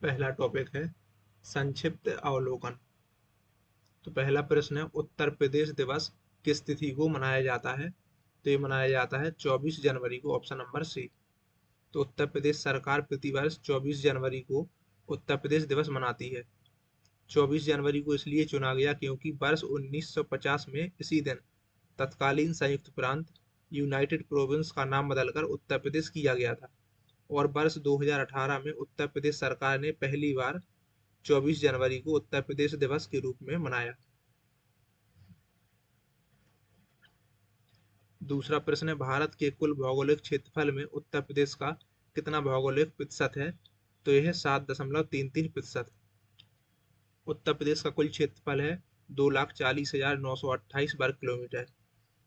पहला टॉपिक है संक्षिप्त अवलोकन। तो पहला प्रश्न है, उत्तर प्रदेश दिवस किस तिथि को मनाया जाता है? तो ये मनाया जाता है 24 जनवरी को, ऑप्शन नंबर सी। तो उत्तर प्रदेश सरकार प्रतिवर्ष 24 जनवरी को उत्तर प्रदेश दिवस मनाती है। 24 जनवरी को इसलिए चुना गया क्योंकि वर्ष 1950 में इसी दिन तत्कालीन संयुक्त प्रांत यूनाइटेड प्रोविंस का नाम बदलकर उत्तर प्रदेश किया गया था, और वर्ष 2018 में उत्तर प्रदेश सरकार ने पहली बार 24 जनवरी को उत्तर प्रदेश दिवस के रूप में मनाया। दूसरा प्रश्न है, भारत के कुल भौगोलिक क्षेत्रफल में उत्तर प्रदेश का कितना भौगोलिक प्रतिशत है? तो यह है 7.33%। उत्तर प्रदेश का कुल क्षेत्रफल है 2,40,928 वर्ग किलोमीटर,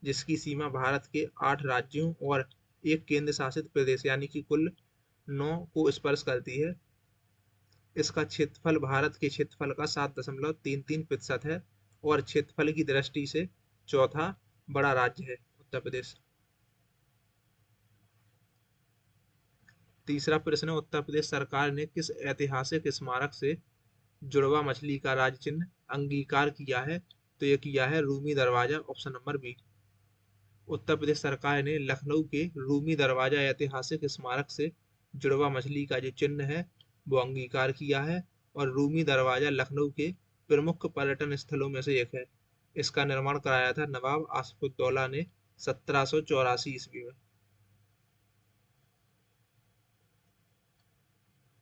जिसकी सीमा भारत के 8 राज्यों और एक केंद्र शासित प्रदेश यानी कि कुल 9 को स्पर्श करती है। इसका क्षेत्रफल भारत के क्षेत्रफल का 7.33% है और क्षेत्रफल की दृष्टि से चौथा बड़ा राज्य है उत्तर प्रदेश। तीसरा प्रश्न है, उत्तर प्रदेश सरकार ने किस ऐतिहासिक स्मारक से जुड़वा मछली का राज्य चिन्ह अंगीकार किया है? तो यह किया है रूमी दरवाजा, option number B. Uttar Pradesh सरकार ने लखनऊ के रूमी दरवाजा ऐतिहासिक स्मारक से जुड़वा मछली का जो चिन्ह है वो अंगीकार किया है, और रूमी दरवाजा लखनऊ के प्रमुख पर्यटन स्थलों में से एक है। इसका निर्माण कराया था नवाब आसिफउद्दौला ने 1784 ईस्वी में।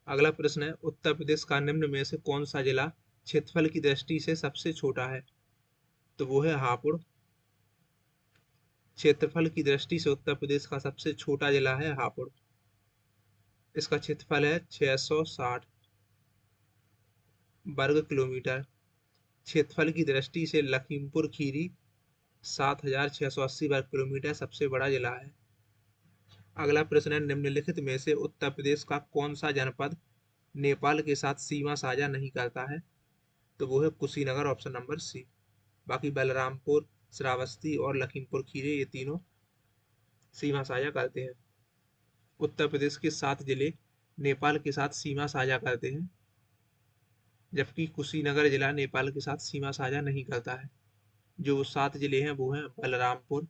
अगला प्रश्न है, उत्तर प्रदेश का निम्न में से कौन सा जिला क्षेत्रफल की दृष्टि से सबसे छोटा है? तो वो है हापुड़। क्षेत्रफल की दृष्टि से उत्तर प्रदेश का सबसे छोटा जिला है हापुड़। इसका क्षेत्रफल है 660 वर्ग किलोमीटर। क्षेत्रफल की दृष्टि से लखीमपुर खीरी 7,680 वर्ग किलोमीटर सबसे बड़ा जिला है। अगला प्रश्न है, निम्नलिखित में से उत्तर प्रदेश का कौन सा जनपद नेपाल के साथ सीमा साझा नहीं करता है? तो वो है कुशीनगर, ऑप्शन नंबर सी। बाकी बलरामपुर, श्रावस्ती और लखीमपुर खीरी ये तीनों सीमा साझा करते हैं। उत्तर प्रदेश के 7 जिले नेपाल के साथ सीमा साझा करते हैं, जबकि कुशीनगर जिला नेपाल के साथ सीमा साझा नहीं करता है। जो 7 जिले हैं वो हैं बलरामपुर,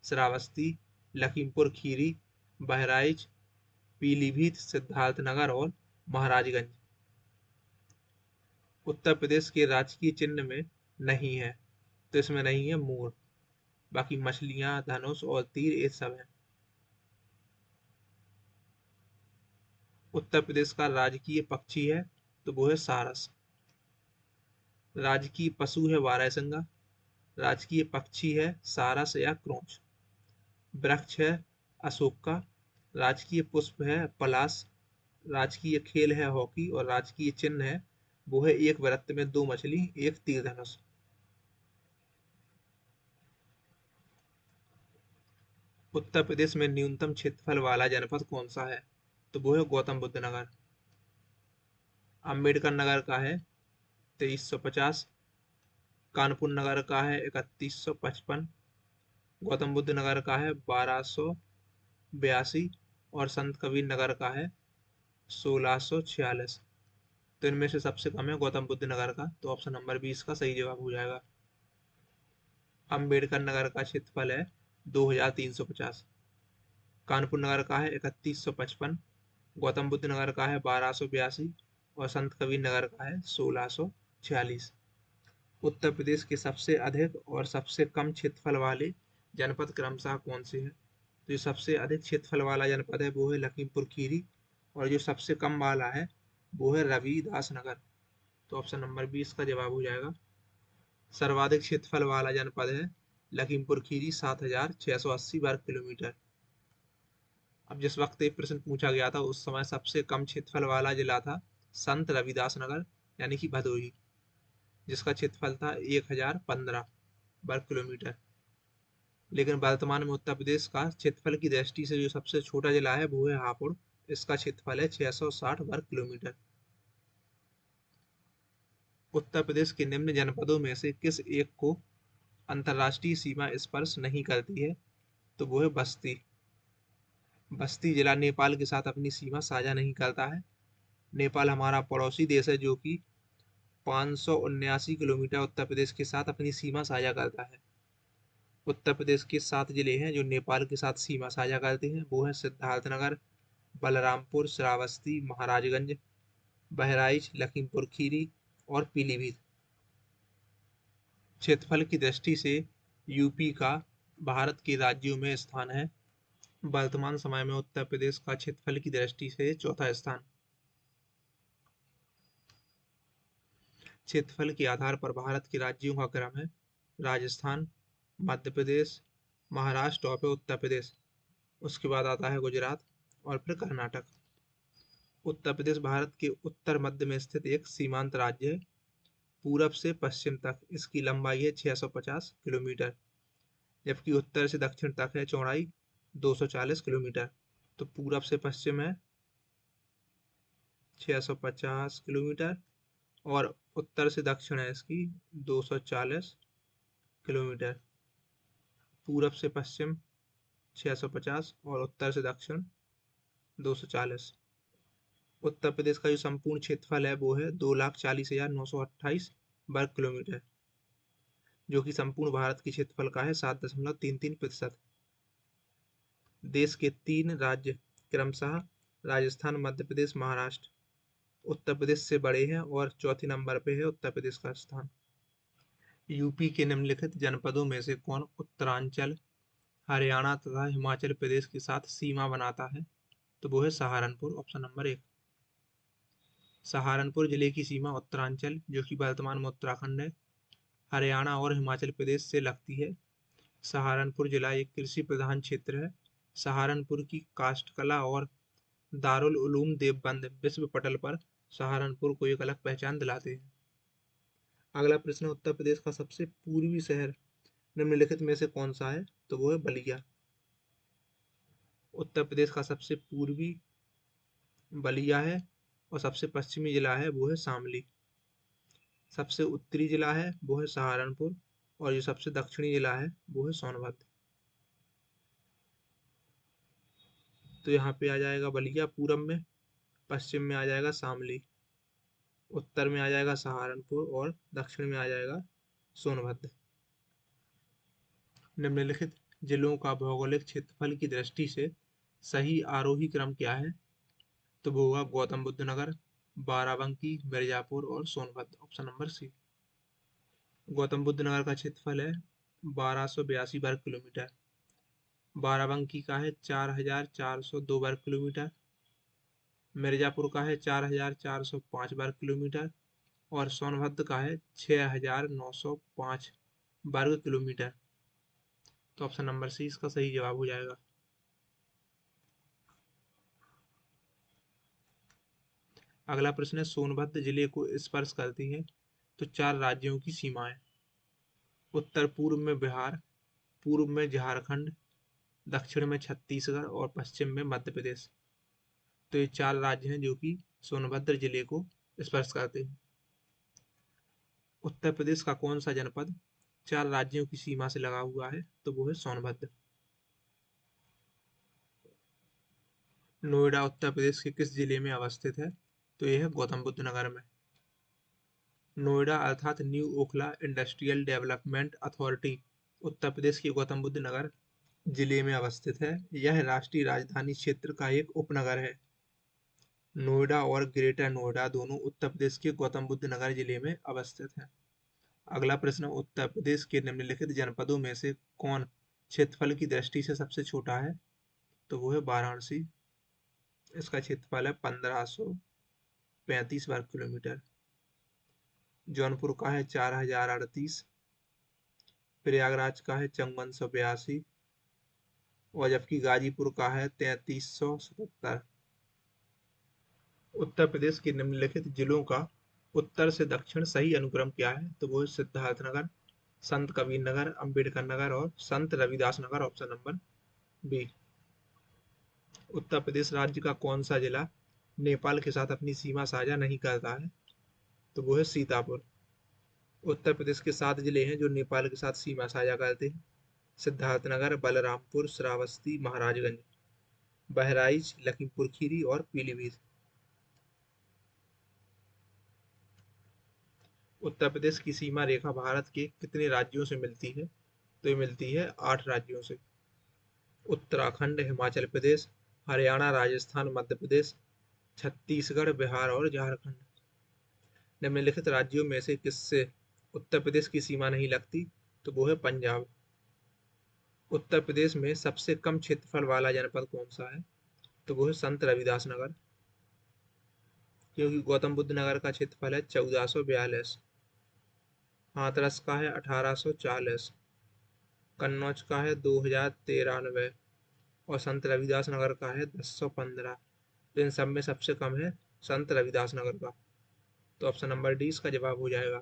श्रावस्ती, लखीमपुर खीरी, बहराइच, पीलीभीत, सिद्धार्थनगर और महाराजगंज। उत्तर प्रदेश के राजकीय चिन्ह में नहीं है, तो इसमें नहीं है मोर। बाकी मछलियां, धनुष और तीर ये सब है। उत्तर प्रदेश का राजकीय पक्षी है तो वो है सारस। राजकीय पशु है बारहसिंगा। राजकीय पक्षी है सारस या क्रोंच। वृक्ष है अशोक का। राजकीय पुष्प है पलाश। राजकीय खेल है हॉकी और राजकीय चिन्ह है वो है एक वृत्त में 2 मछली, एक तीर धनुष। उत्तर प्रदेश में न्यूनतम क्षेत्रफल वाला जनपद कौन सा है? तो वो है गौतम बुद्ध नगर। अम्बेडकर नगर का है 2350। कानपुर नगर का है 3155। गौतम बुद्ध नगर का है 1282 और संत कबीर नगर का है 1646। तो इनमें से सबसे कम है गौतम बुद्ध नगर का, तो ऑप्शन नंबर 20 का सही जवाब हो जाएगा। अम्बेडकर नगर का क्षेत्रफल है 2350। कानपुर नगर का है 3155। गौतम बुद्ध नगर का है 1282 और संत कबीर नगर का है 1646। उत्तर प्रदेश के सबसे अधिक और सबसे कम क्षेत्रफल वाले जनपद क्रमशः कौन से हैं? तो जो सबसे अधिक क्षेत्रफल वाला जनपद है वो है लखीमपुर खीरी, और जो सबसे कम वाला है वो है रविदास नगर। तो ऑप्शन नंबर 20 का जवाब हो जाएगा। सर्वाधिक क्षेत्रफल वाला जनपद है लखीमपुर खीरी, 7,680 वर्ग किलोमीटर। अब जिस वक्त ये प्रश्न पूछा गया था उस समय सबसे कम क्षेत्रफल वाला जिला था संत रविदास नगर यानी कि भदोही, जिसका क्षेत्रफल था 1,015 वर्ग किलोमीटर। लेकिन वर्तमान में उत्तर प्रदेश का क्षेत्रफल की दृष्टि से जो सबसे छोटा जिला है वो है हापुड़। इसका क्षेत्रफल है 660 वर्ग किलोमीटर। उत्तर प्रदेश के निम्न जनपदों में से किस एक को अंतर्राष्ट्रीय सीमा स्पर्श नहीं करती है? तो वो है बस्ती। बस्ती जिला नेपाल के साथ अपनी सीमा साझा नहीं करता है, नेपाल हमारा पड़ोसी देश है जो कि 579 किलोमीटर उत्तर प्रदेश के साथ अपनी सीमा साझा करता है। उत्तर प्रदेश के 7 जिले हैं जो नेपाल के साथ सीमा साझा करते हैं, वो है सिद्धार्थनगर, बलरामपुर, श्रावस्ती, महाराजगंज, बहराइच, लखीमपुर खीरी और पीलीभीत। क्षेत्रफल की दृष्टि से यूपी का भारत के राज्यों में स्थान है। वर्तमान समय में उत्तर प्रदेश का क्षेत्रफल की दृष्टि से चौथा स्थान। क्षेत्रफल के आधार पर भारत के राज्यों का क्रम है राजस्थान, मध्य प्रदेश, महाराष्ट्र और फिर उत्तर प्रदेश। उसके बाद आता है गुजरात और फिर कर्नाटक। उत्तर प्रदेश भारत के उत्तर मध्य में स्थित एक सीमांत राज्य है। पूरब से पश्चिम तक इसकी लंबाई है 650 किलोमीटर, जबकि उत्तर से दक्षिण तक है चौड़ाई 240 किलोमीटर। तो पूरब से पश्चिम है 650 किलोमीटर और उत्तर से दक्षिण है इसकी 240 किलोमीटर। पूरब से पश्चिम 650 और उत्तर से दक्षिण 240। उत्तर प्रदेश का जो संपूर्ण क्षेत्रफल है वो है 2,40,928 वर्ग किलोमीटर, जो कि संपूर्ण भारत के क्षेत्रफल का है 7.33%। देश के 3 राज्य क्रमशः राजस्थान, मध्य प्रदेश, महाराष्ट्र उत्तर प्रदेश से बड़े हैं और चौथे नंबर पे है उत्तर प्रदेश का स्थान। यूपी के निम्नलिखित जनपदों में से कौन उत्तरांचल, हरियाणा तथा हिमाचल प्रदेश के साथ सीमा बनाता है? तो वो है सहारनपुर, ऑप्शन नंबर 1। सहारनपुर जिले की सीमा उत्तरांचल, जो कि वर्तमान में उत्तराखंड है, हरियाणा और हिमाचल प्रदेश से लगती है। सहारनपुर जिला एक कृषि प्रधान क्षेत्र है। सहारनपुर की काष्ठकला और दारुल उलूम देवबंद विश्व पटल पर सहारनपुर को एक अलग पहचान दिलाते हैं। अगला प्रश्न, उत्तर प्रदेश का सबसे पूर्वी शहर निम्नलिखित में से कौन सा है? तो वो है बलिया। उत्तर प्रदेश का सबसे पूर्वी बलिया है और सबसे पश्चिमी जिला है वो है शामली। सबसे उत्तरी जिला है वो है सहारनपुर और जो सबसे दक्षिणी जिला है वो है सोनभद्र। तो यहाँ पे आ जाएगा बलिया पूरब में, पश्चिम में आ जाएगा शामली, उत्तर में आ जाएगा सहारनपुर और दक्षिण में आ जाएगा सोनभद्र। निम्नलिखित जिलों का भौगोलिक क्षेत्रफल की दृष्टि से सही आरोही क्रम क्या है? तो वो होगा गौतम बुद्ध नगर, बाराबंकी, मिर्जापुर और Sonbhadra, option number C. Gautam Buddha Nagar का क्षेत्रफल है 1282 वर्ग किलोमीटर। बाराबंकी का है 4402 वर्ग किलोमीटर। मिर्जापुर का है 4405 वर्ग किलोमीटर और सोनभद्र का है 6905 वर्ग किलोमीटर। तो ऑप्शन नंबर सी इसका सही जवाब हो जाएगा। अगला प्रश्न है, सोनभद्र जिले को स्पर्श करती है तो 4 राज्यों की सीमाएं। उत्तर पूर्व में बिहार, पूर्व में झारखंड, दक्षिण में छत्तीसगढ़ और पश्चिम में मध्य प्रदेश। तो ये 4 राज्य हैं जो कि सोनभद्र जिले को स्पर्श करते हैं। उत्तर प्रदेश का कौन सा जनपद 4 राज्यों की सीमा से लगा हुआ है? तो वो है सोनभद्र। नोएडा उत्तर प्रदेश के किस जिले में अवस्थित है? तो यह है गौतम बुद्ध नगर में। नोएडा अर्थात new Okhla industrial development authority Uttar Pradesh के गौतम बुद्ध नगर जिले में अवस्थित है। यह राष्ट्रीय राजधानी क्षेत्र का एक उपनगर है। नोएडा और ग्रेटर नोएडा दोनों उत्तर प्रदेश के गौतम बुद्ध नगर जिले में अवस्थित है। अगला प्रश्न, उत्तर प्रदेश के निम्नलिखित जनपदों में से कौन क्षेत्रफल की दृष्टि से सबसे छोटा है? तो वो है वाराणसी। इसका क्षेत्रफल है 1535 वर्ग किलोमीटर। जौनपुर का है 4038, प्रयागराज का है 5482 और जबकि गाजीपुर का है 3377। उत्तर प्रदेश के निम्नलिखित जिलों का उत्तर से दक्षिण सही अनुक्रम क्या है? तो वो है सिद्धार्थनगर, संत कबीर नगर, अंबेडकर नगर और संत Ravidas Nagar, option number B. Uttar Pradesh राज्य का कौन सा जिला नेपाल के साथ अपनी सीमा साझा नहीं करता है? तो वो है सीतापुर। उत्तर प्रदेश के 7 जिले हैं जो नेपाल के साथ सीमा साझा करते हैं। सिद्धार्थनगर, बलरामपुर, श्रावस्ती, महाराजगंज, बहराइच, लखीमपुर खीरी और पीलीभीत। उत्तर प्रदेश की सीमा रेखा भारत के कितने राज्यों से मिलती है? तो ये मिलती है 8 राज्यों से। उत्तराखंड, हिमाचल प्रदेश, हरियाणा, राजस्थान, मध्य प्रदेश, छत्तीसगढ़, बिहार और झारखंड। निम्नलिखित राज्यों में से किससे उत्तर प्रदेश की सीमा नहीं लगती? तो वो है पंजाब। उत्तर प्रदेश में सबसे कम क्षेत्रफल वाला जनपद कौन सा है? तो वो है संत रविदास नगर, क्योंकि गौतम बुद्ध नगर का क्षेत्रफल है 1442, हाथरस का है 1840, कन्नौज का है 2093 और संत रविदास नगर का है 1015। तो इन सब में सबसे कम है संत रविदास नगर का। तो ऑप्शन नंबर डी इसका जवाब हो जाएगा।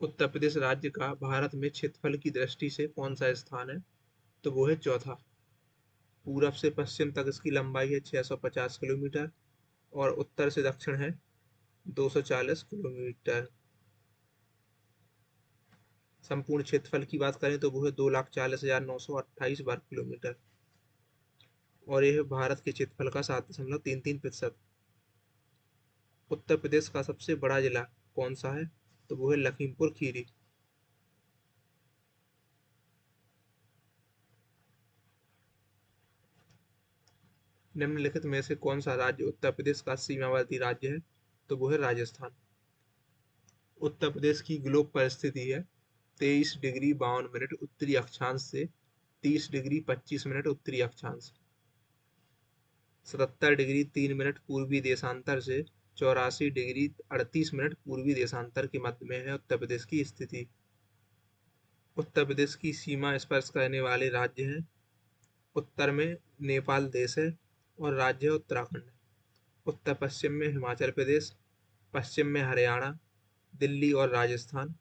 उत्तर प्रदेश राज्य का भारत में क्षेत्रफल की दृष्टि से कौन सा स्थान है? तो वो है चौथा। पूरब से पश्चिम तक इसकी लंबाई है 650 किलोमीटर और उत्तर से दक्षिण है 240 किलोमीटर। संपूर्ण क्षेत्रफल की बात करें तो वो है 2,40,928 वर्ग किलोमीटर और यह भारत के क्षेत्रफल का 7.33%। उत्तर प्रदेश का सबसे बड़ा जिला कौन सा है? तो वो है लखीमपुर खीरी। निम्नलिखित में से कौन सा राज्य उत्तर प्रदेश का सीमावर्ती राज्य है? तो वो है राजस्थान। उत्तर प्रदेश की ग्लोब पर स्थिति है 23 डिग्री 52 मिनट उत्तरी अक्षांश से 30 डिग्री 25 मिनट उत्तरी अक्षांश, 77 डिग्री 3 मिनट पूर्वी देशांतर से 84 डिग्री 38 मिनट पूर्वी देशांतर के मध्य में है उत्तर प्रदेश की स्थिति। उत्तर प्रदेश की सीमा स्पर्श करने वाले राज्य हैं। उत्तर में नेपाल देश है और राज्य है उत्तराखंड। उत्तर पश्चिम में हिमाचल प्रदेश, पश्चिम में हरियाणा, दिल्ली और राजस्थान,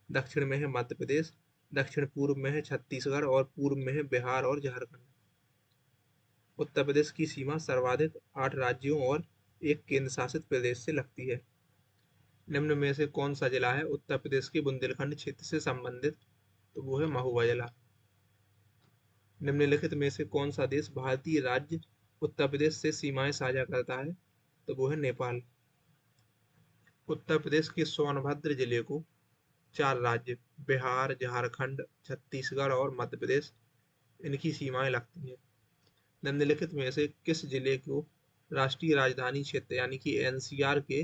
दक्षिण में है मध्य प्रदेश, दक्षिण पूर्व में है छत्तीसगढ़ और पूर्व में है बिहार और झारखंड। उत्तर प्रदेश की सीमा सर्वाधिक 8 राज्यों और एक केंद्र शासित प्रदेश से लगती है। निम्न में से कौन सा जिला है उत्तर प्रदेश के बुंदेलखंड क्षेत्र से संबंधित? तो वो है महोबा जिला। निम्नलिखित में से कौन सा देश भारतीय राज्य उत्तर प्रदेश से सीमाएं साझा करता है? तो वो है नेपाल। उत्तर प्रदेश के सोनभद्र जिले को 4 राज्य बिहार, झारखंड, छत्तीसगढ़ और मध्य प्रदेश इनकी सीमाएं लगती हैं। निम्नलिखित में से किस जिले को राष्ट्रीय राजधानी क्षेत्र यानी कि एनसीआर के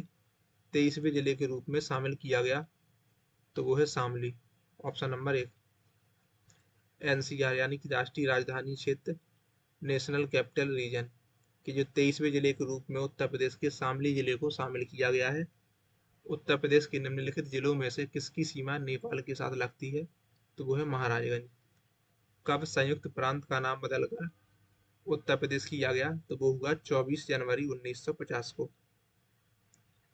23वें जिले के रूप में शामिल किया गया? तो वो है शामली। Option number 1। एनसीआर यानी कि राष्ट्रीय राजधानी क्षेत्र, नेशनल कैपिटल रीजन के जो 23वें जिले के रूप में उत्तर प्रदेश के शामली जिले को शामिल किया गया है। उत्तर प्रदेश के निम्नलिखित जिलों में से किसकी सीमा नेपाल के साथ लगती है? तो वो है महाराजगंज। कब संयुक्त प्रांत का नाम बदलकर उत्तर प्रदेश किया गया? तो वो हुआ 24 जनवरी 1950 को।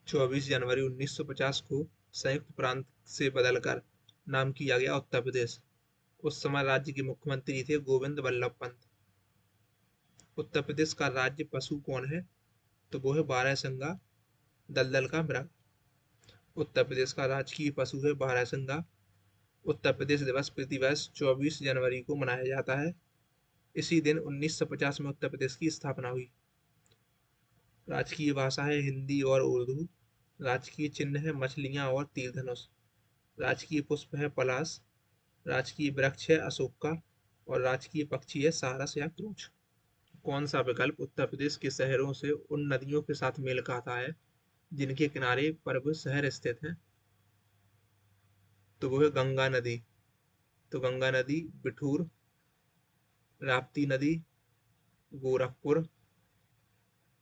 24 जनवरी 1950 को संयुक्त प्रांत से बदलकर नाम किया गया उत्तर प्रदेश। उस समय राज्य के मुख्यमंत्री थे गोविंद बल्लभ पंत। उत्तर प्रदेश का राज्य पशु कौन है? तो वो है बारहसिंगा दलदल का मृग। उत्तर प्रदेश का राजकीय पशु है बारहसिंगा। उत्तर प्रदेश दिवस प्रतिवर्ष 24 जनवरी को मनाया जाता है। इसी दिन 1950 में उत्तर प्रदेश की स्थापना हुई। राजकीय भाषा है हिंदी और उर्दू। राजकीय चिन्ह है मछलियां और तीर धनुष। राजकीय पुष्प है पलाश। राजकीय वृक्ष है अशोक का और राजकीय पक्षी है सारस या क्रोच। कौन सा विकल्प उत्तर प्रदेश के शहरों से उन नदियों के साथ मेल खाता है जिनके किनारे पर्वत शहर स्थित हैं? तो वो है गंगा नदी। तो गंगा नदी बिठूर, राप्ती नदी गोरखपुर,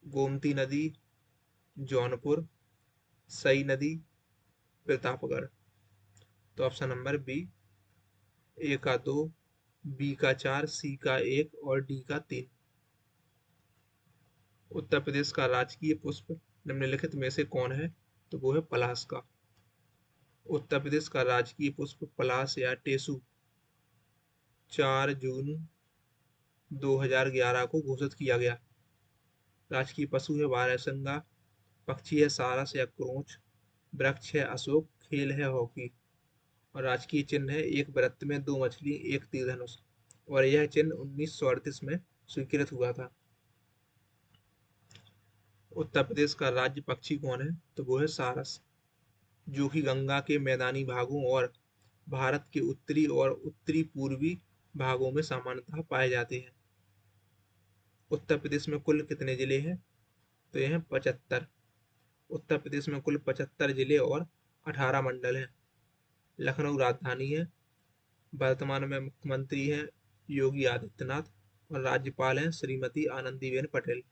गोमती नदी जौनपुर, सई नदी प्रतापगढ़। तो ऑप्शन नंबर बी, ए का 2, बी का 4, सी का 1 और डी का 3। उत्तर प्रदेश का राजकीय पुष्प निम्नलिखित में से कौन है? तो वो है पलाश का। उत्तर प्रदेश का राजकीय पुष्प पलाश या टेसू 4 जून 2011 को घोषित किया गया। राजकीय पशु है बारहसिंगा, पक्षी है सारस या क्रोच, वृक्ष है अशोक, खेल है हॉकी और राजकीय चिन्ह है एक वृत्त में 2 मछली एक तीर धनुष और यह चिन्ह 1938 में स्वीकृत हुआ था। उत्तर प्रदेश का राज्य पक्षी कौन है? तो वो है सारस। जो कि गंगा के मैदानी भागों और भारत के उत्तरी और उत्तरी पूर्वी भागों में सामान्यतः पाए जाते हैं। उत्तर प्रदेश में कुल कितने जिले हैं? तो यह हैं 75। उत्तर प्रदेश में कुल 75 जिले और 18 मंडल हैं। लखनऊ राजधानी है। वर्तमान में मुख्यमंत्री हैं योगी आदित्यनाथ और राज्यपाल हैं श्रीमती आनंदीबेन पटेल।